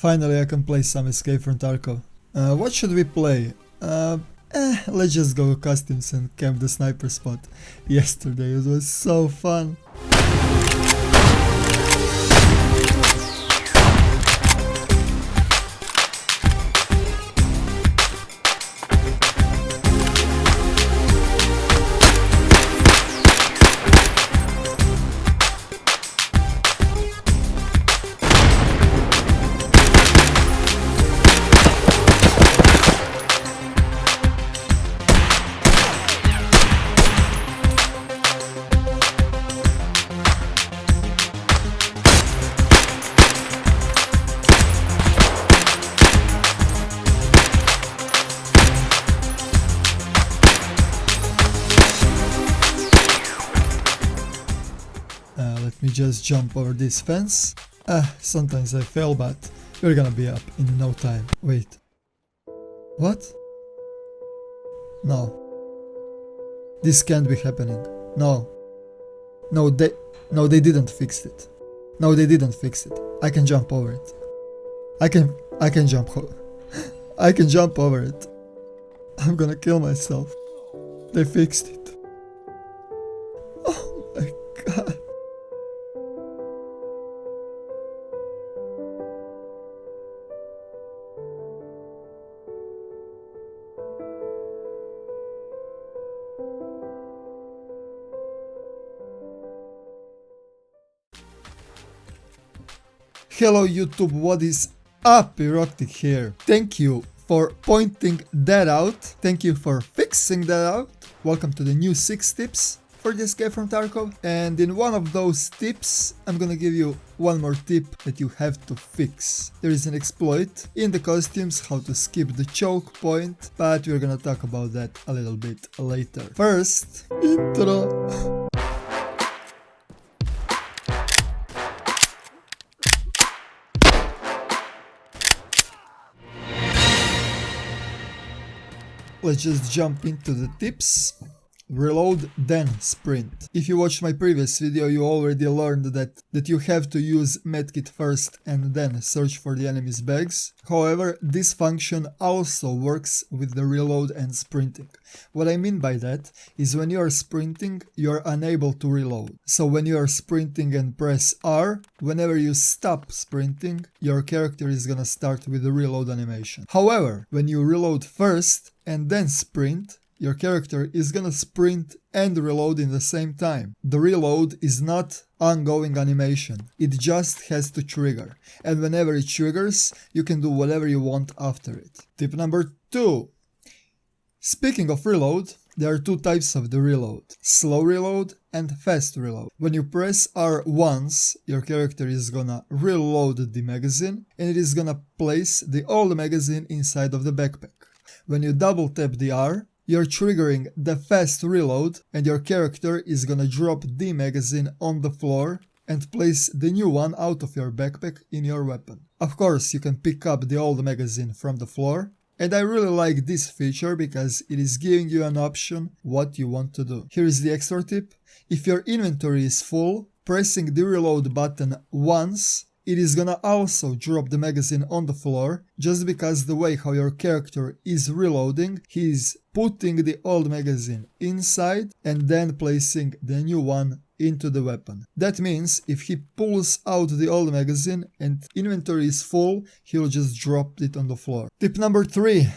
Finally I can play some Escape from Tarkov. What should we play? Let's just go costumes and camp the sniper spot. Yesterday it was so fun. Let me just jump over this fence. Sometimes I fail, but you're gonna be up in no time. Wait. What? No. This can't be happening. No. No, they didn't fix it. No, they didn't fix it. I can jump over it. I can jump over. I can jump over it. I'm gonna kill myself. They fixed it. Oh my god. Hello YouTube, what is up? Eroktic here. Thank you for pointing that out. Thank you for fixing that out. Welcome to the new 6 tips for the Escape from Tarkov. And in one of those tips, I'm gonna give you one more tip that you have to fix. There is an exploit in the costumes, how to skip the choke point, but we're gonna talk about that a little bit later. First, intro. Let's just jump into the tips. Reload, then sprint. If you watched my previous video, you already learned that you have to use medkit first and then search for the enemy's bags. However, this function also works with the reload and sprinting. What I mean by that is when you are sprinting, you are unable to reload. So when you are sprinting and press R, whenever you stop sprinting, your character is gonna start with the reload animation. However, when you reload first and then sprint, your character is gonna sprint and reload in the same time. The reload is not ongoing animation, it just has to trigger. And whenever it triggers, you can do whatever you want after it. Tip number 2. Speaking of reload, there are 2 types of the reload. Slow reload and fast reload. When you press R once, your character is gonna reload the magazine and it is gonna place the old magazine inside of the backpack. When you double tap the R, you're triggering the fast reload and your character is gonna drop the magazine on the floor and place the new one out of your backpack in your weapon. Of course, you can pick up the old magazine from the floor, and I really like this feature because it is giving you an option what you want to do. Here is the extra tip. If your inventory is full, pressing the reload button once, it is gonna also drop the magazine on the floor, just because the way how your character is reloading, he is putting the old magazine inside and then placing the new one into the weapon. That means if he pulls out the old magazine and inventory is full, he'll just drop it on the floor. Tip number 3.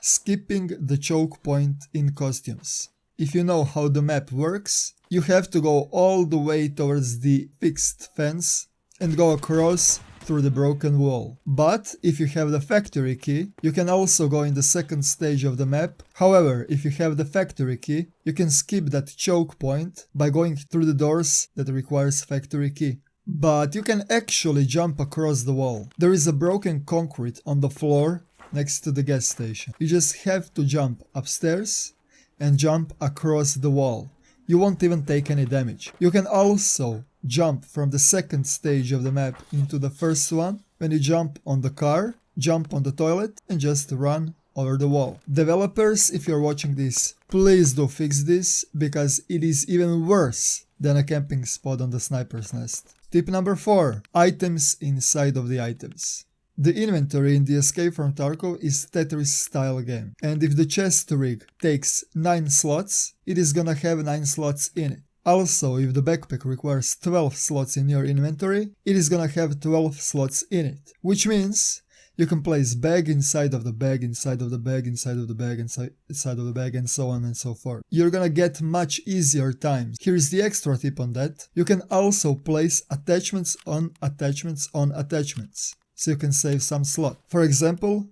Skipping the choke point in costumes. If you know how the map works, you have to go all the way towards the fixed fence and go across through the broken wall. But if you have the factory key, you can also go in the second stage of the map. However, if you have the factory key, you can skip that choke point by going through the doors that requires factory key. But you can actually jump across the wall. There is a broken concrete on the floor next to the gas station. You just have to jump upstairs and jump across the wall. You won't even take any damage. You can also jump from the second stage of the map into the first one. When you jump on the car, jump on the toilet and just run over the wall. Developers, if you're watching this, please do fix this because it is even worse than a camping spot on the sniper's nest. Tip number 4. Items inside of the items. The inventory in the Escape from Tarkov is Tetris style game, and if the chest rig takes 9 slots, it is gonna have 9 slots in it. Also, if the backpack requires 12 slots in your inventory, it is gonna have 12 slots in it, which means you can place bag inside of the bag, inside of the bag, inside of the bag, inside of the bag, and so on and so forth. You're gonna get much easier times. Here's the extra tip on that. You can also place attachments on attachments on attachments, so you can save some slot. For example,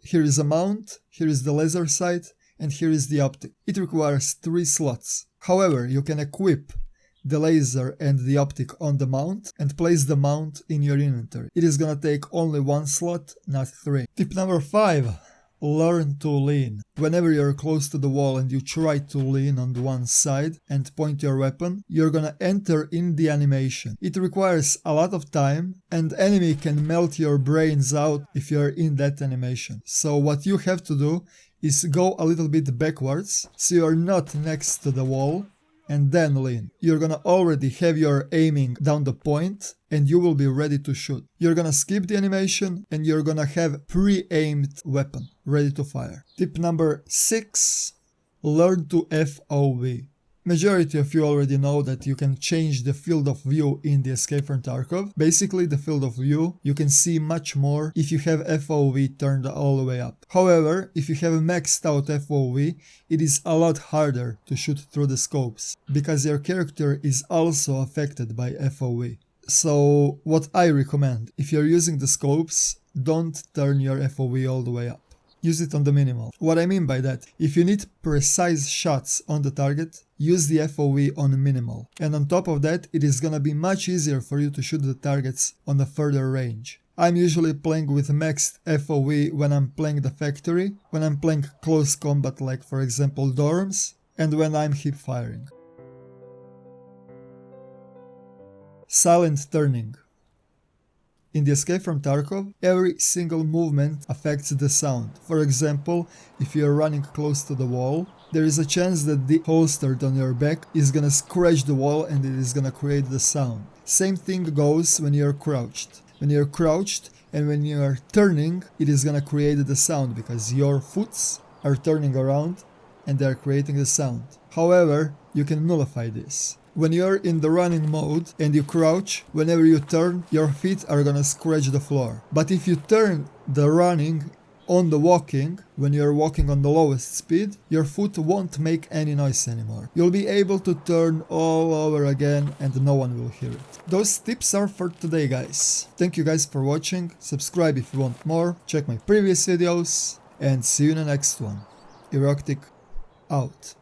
here is a mount, here is the laser sight, and here is the optic. It requires 3 slots. However, you can equip the laser and the optic on the mount and place the mount in your inventory. It is gonna take only 1 slot, not 3. Tip number 5. Learn to lean. Whenever you're close to the wall and you try to lean on the one side and point your weapon, you're gonna enter in the animation. It requires a lot of time, and enemy can melt your brains out if you're in that animation. So what you have to do is go a little bit backwards, so you're not next to the wall, and then lean. You're gonna already have your aiming down the point and you will be ready to shoot. You're gonna skip the animation and you're gonna have pre-aimed weapon ready to fire. Tip number 6. Learn to FOV. Majority of you already know that you can change the field of view in the Escape from Tarkov. Basically, the field of view, you can see much more if you have FOV turned all the way up. However, if you have maxed out FOV, it is a lot harder to shoot through the scopes, because your character is also affected by FOV. So, what I recommend, if you're using the scopes, don't turn your FOV all the way up. Use it on the minimal. What I mean by that, if you need precise shots on the target, use the FOV on minimal. And on top of that, it is gonna be much easier for you to shoot the targets on a further range. I'm usually playing with maxed FOV when I'm playing the factory, when I'm playing close combat like for example dorms, and when I'm hip firing. Silent turning. In the Escape from Tarkov, every single movement affects the sound. For example, if you are running close to the wall, there is a chance that the holster on your back is gonna scratch the wall and it is gonna create the sound. Same thing goes when you're crouched. When you're crouched and when you are turning, it is gonna create the sound because your foots are turning around and they are creating the sound. However, you can nullify this. When you're in the running mode and you crouch, whenever you turn, your feet are gonna scratch the floor. But if you turn the running on the walking, when you're walking on the lowest speed, your foot won't make any noise anymore. You'll be able to turn all over again and no one will hear it. Those tips are for today, guys. Thank you guys for watching, subscribe if you want more, check my previous videos, and see you in the next one. Eroktic out.